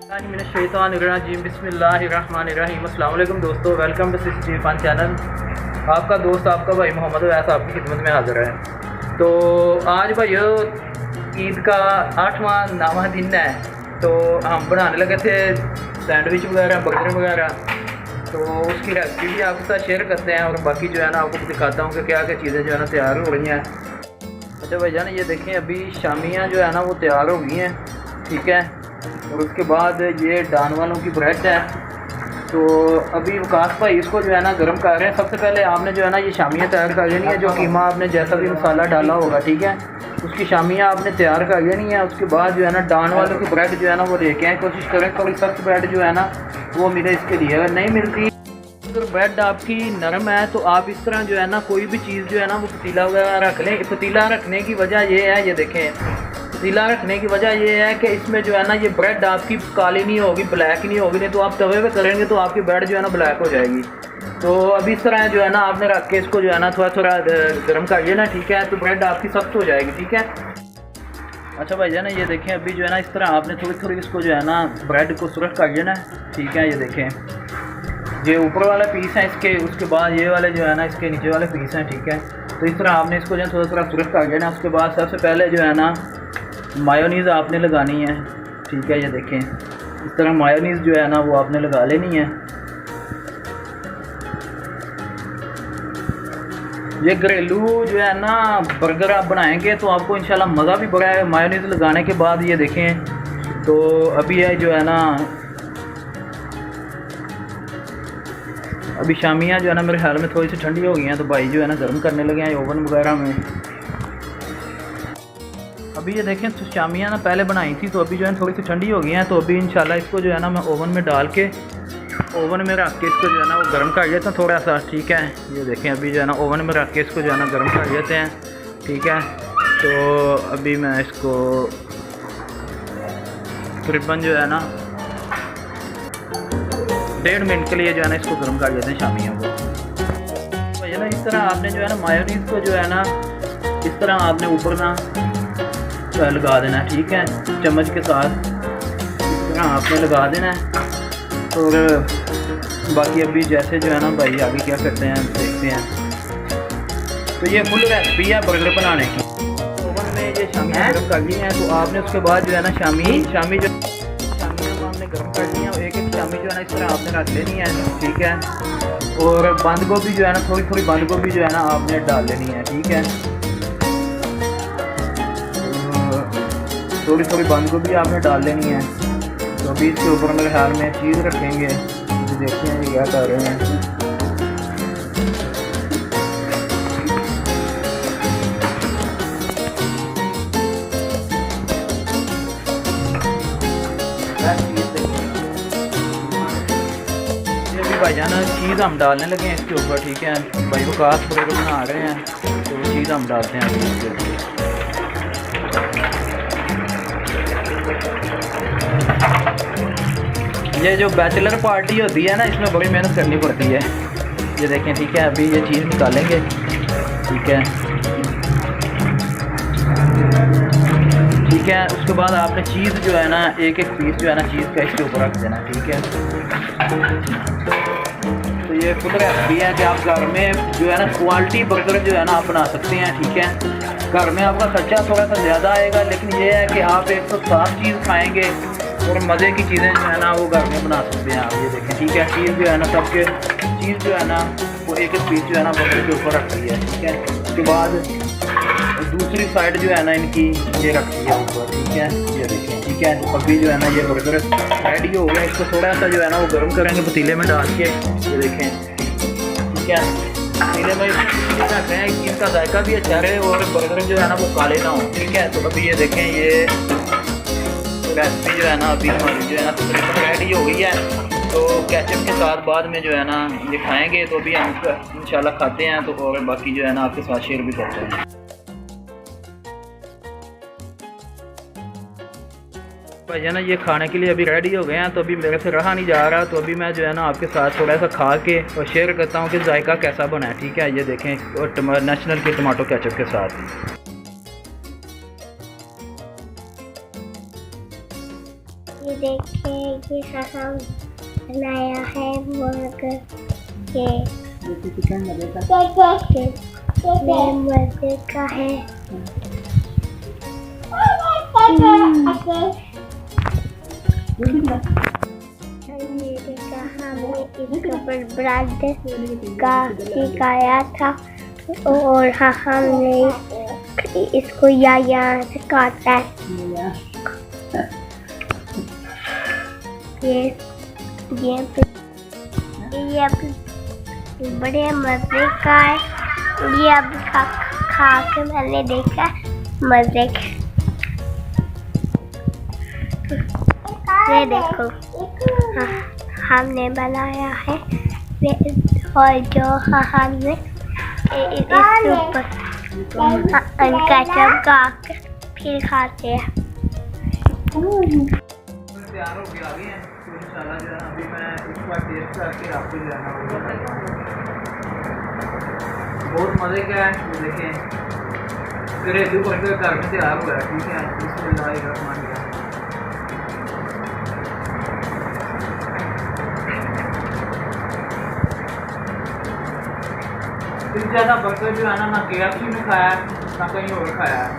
बिस्मिल्लाहिर्रहमानिर्रहीम। अस्सलाम वालेकुम दोस्तों, वेलकम टू सिस्टी फन चैनल। आपका दोस्त आपका भाई मोहम्मद वैस आपकी खिदमत में हाज़िर है। तो आज भाई ईद का 8वां 9वां दिन है, तो हम बनाने लगे थे सैंडविच वगैरह, बर्गर वगैरह। तो उसकी रेसिपी भी आपके साथ शेयर करते हैं और बाकी जो है ना आपको दिखाता हूँ कि क्या क्या चीज़ें जो है ना तैयार हो रही हैं। अच्छा भाई जान, ये देखें अभी शामियाँ जो है ना वो तैयार हो गई हैं, ठीक है। और उसके बाद ये डान वालों की ब्रेड है। तो अभी वकास भाई इसको जो है ना गर्म कर रहे हैं। सबसे पहले आपने जो है ना ये शामियाँ तैयार कर लेनी है, जो कीमा आपने जैसा भी मसाला डाला होगा, ठीक है, उसकी शामियाँ आपने तैयार कर लेनी है। उसके बाद जो है ना डान वालों की ब्रेड जो है ना वो लेके आए। कोशिश करें थोड़ी सख्त ब्रेड जो है ना वो मिले इसके लिए। अगर नहीं मिलती, अगर ब्रेड आपकी नरम है तो आप इस तरह जो है ना कोई भी चीज़ जो है ना वो पतीला वगैरह रख लें। पतीला रखने की वजह ये है, ये देखें, पतीला रखने की वजह ये है कि इसमें जो है ना ये ब्रेड आपकी काली नहीं होगी, ब्लैक नहीं होगी। नहीं तो आप तवे पे करेंगे तो आपकी ब्रेड जो है ना ब्लैक हो जाएगी। तो अभी इस तरह जो है ना आपने रख के इसको जो है ना थोड़ा थोड़ा गर्म करिए ना, ठीक है, तो ब्रेड आपकी सख्त हो जाएगी, ठीक है। अच्छा भाई जान, ये देखें अभी जो है ना इस तरह आपने थोड़ी थोड़ी इसको जो है ना ब्रेड को सुरख करिए ना, ठीक है। ये देखें, ये ऊपर वाला पीस है इसके, उसके बाद ये वाले जो है ना इसके नीचे वाले पीस हैं, ठीक है। तो इस तरह आपने इसको जो है थोड़ा थोड़ा सुरख करिए ना। उसके बाद सबसे पहले जो है ना मायोनीज़ आपने लगानी है, ठीक है। ये देखें इस तरह मायोनीज़ जो है ना वो आपने लगा लेनी है। ये घरेलू जो है ना बर्गर आप बनाएंगे तो आपको इंशाल्लाह मज़ा भी बड़ा है मायोनीज़ लगाने के बाद। ये देखें, तो अभी है जो है ना अभी शामियाँ जो है ना मेरे ख्याल में थोड़ी सी ठंडी हो गई हैं, तो भाई जो है ना गर्म करने लगे हैं ओवन वगैरह में। अभी ये देखें, तो शामियाँ ना पहले बनाई थी, तो अभी जो है थोड़ी सी ठंडी हो गई हैं। तो अभी इंशाल्लाह इसको जो है ना मैं ओवन में डाल के, ओवन में रख के इसको जो है ना वो गर्म कर लेते हैं थोड़ा सा, ठीक है। ये देखें अभी जो है ना ओवन में रख के इसको जो है ना गर्म कर लेते हैं, ठीक है। तो अभी मैं इसको तकरीबन जो है ना 1.5 मिनट के लिए जो है ना इसको गर्म कर लेते हैं शामियों को। तो ये ना इस तरह आपने जो है ना मायोनीज़ को जो है ना इस तरह आपने ऊपर ना लगा देना है, ठीक है, चम्मच के साथ इस तरह आपने लगा देना है। और बाकी अभी जैसे जो है ना भाई आगे क्या करते हैं देखते हैं। तो ये फुल रेसिपी है बर्गर बनाने की। ओवन में ये शामियाँ गर्म कर ली हैं, तो आपने उसके बाद जो है ना शामियाँ को हमने गर्म कर ली हैं। एक एक शामी जो है ना इस तरह आपने रख लेनी है, ठीक है। और बंद गोभी जो है ना थोड़ी थोड़ी बंद गोभी जो है ना आपने डाल लेनी है, ठीक है। थोड़ी थोड़ी बंद गोभी आपने डाल लेनी है। तो अभी इसके ऊपर मेरे ख्याल में चीज़ रखेंगे, तो देखते हैं ये क्या कर रहे हैं। ये भी भाई जान चीज़ हम डालने लगे हैं इसके ऊपर, ठीक है। भाई वकास बर्गर बना रहे हैं, तो वो चीज़ हम डालते हैं अभी इसके ऊपर। ये जो बैचलर पार्टी होती है ना इसमें बड़ी मेहनत करनी पड़ती है। ये देखें, ठीक है, अभी ये चीज़ निकालेंगे, ठीक है, ठीक है। उसके बाद आपने चीज़ जो है ना एक एक पीस जो है ना चीज़ का इसके ऊपर रख देना, ठीक है। तो ये फुल रेसिपी है कि आप घर में जो है ना क्वालिटी बर्गर जो है ना आप बना सकते हैं, ठीक है। घर में आपका खर्चा थोड़ा सा ज़्यादा आएगा, लेकिन ये है कि आप एक तो साफ चीज़ खाएँगे और मज़े की चीज़ें जो है ना वो घर में बना सकते हैं आप। ये देखें, ठीक है, चीज़ जो है ना सबके चीज़ जो है ना वो एक एक पीस जो है ना बर्गर के ऊपर रख दी है, ठीक है। उसके बाद दूसरी साइड जो है ना इनकी ये रखती है ऊपर, ठीक है। ये देखें, ठीक है, अभी जो है ना ये बर्गर रेडी हो गया। इसको थोड़ा सा जो है ना वो गर्म करेंगे पतीले में डाल के। ये देखें, ठीक है, पतीले में रख रहे हैं कि इसका जायका भी अच्छा रहे और बर्गर जो है ना वो काले ना हो, ठीक है। तो अभी ये देखें, ये रेसिपी जो है ना अभी हमारी जो है ना तकरीबन रेडी हो गई है। तो केचप के साथ बाद में जो है ना ये खाएँगे, तो अभी हम इंशाल्लाह खाते हैं। तो और बाकी जो है ना आपके साथ शेयर भी करते हैं। भाई है ना ये खाने के लिए अभी रेडी हो गए हैं, तो अभी मेरे से रहा नहीं जा रहा। तो अभी मैं जो है ना आपके साथ थोड़ा सा खा के और शेयर करता हूँ कि जायका कैसा बना है, ठीक है। ये देखें, नेशनल के टमाटो केचप के साथ। ये देख ये हम बनाया है बर्गर के चिकन मजे का ये मजे का है। ये देखा हमने इसके ऊपर ब्रेड का सिखाया था और हमने इसको यहाँ से काटा है। ये बड़े मजे का है। ये अब खा के मैंने देखा मजे का। ये देखो हमने बनाया है और जो हमने इसके ऊपर केचप का फिर खाते हैं। तैयार हो गया अभी है तो इंशाल्लाह जो है अभी मैं इसका टेस्ट करके आपको जो है ना वो बताऊंगा। बहुत मज़े का है। तो देखें घरेलू बर्गर घर में तैयार हुआ है। ठीक है, बिस्मिल्लाहिर्रहमानिर्रहीम। इस ज़्यादा बर्गर जो है ना KFC में खाया है ना कहीं और खाया है।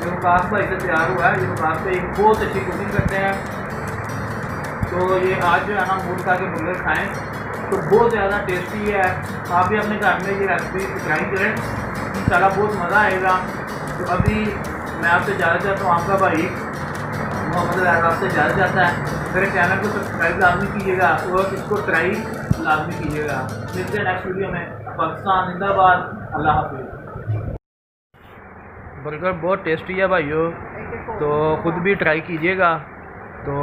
ये वकास भाई से तैयार हुआ है। ये वकास भाई बहुत अच्छी कुकिंग करते हैं। तो ये आज जो है ना मूड खा के बर्गर खाएँ तो बहुत ज़्यादा टेस्टी है। आप भी अपने घर में ये रेसिपी ट्राई करें, इंशाल्लाह बहुत मज़ा आएगा। तो अभी मैं आपसे ज़्यादा चाहता हूँ, आपका भाई मोहम्मद आपसे ज़्यादा चाहता है मेरे चैनल को सब्सक्राइब लाजमी कीजिएगा और इसको ट्राई लाजमी कीजिएगा। मिलते हैं नेक्स्ट वीडियो में। पाकिस्तान जिंदाबाद। अल्लाह हाफिज़। बर्गर बहुत टेस्टी है भाइयों, तो ख़ुद भी ट्राई कीजिएगा। तो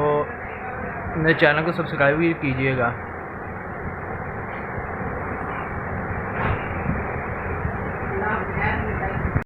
मेरे चैनल को सब्सक्राइब भी कीजिएगा।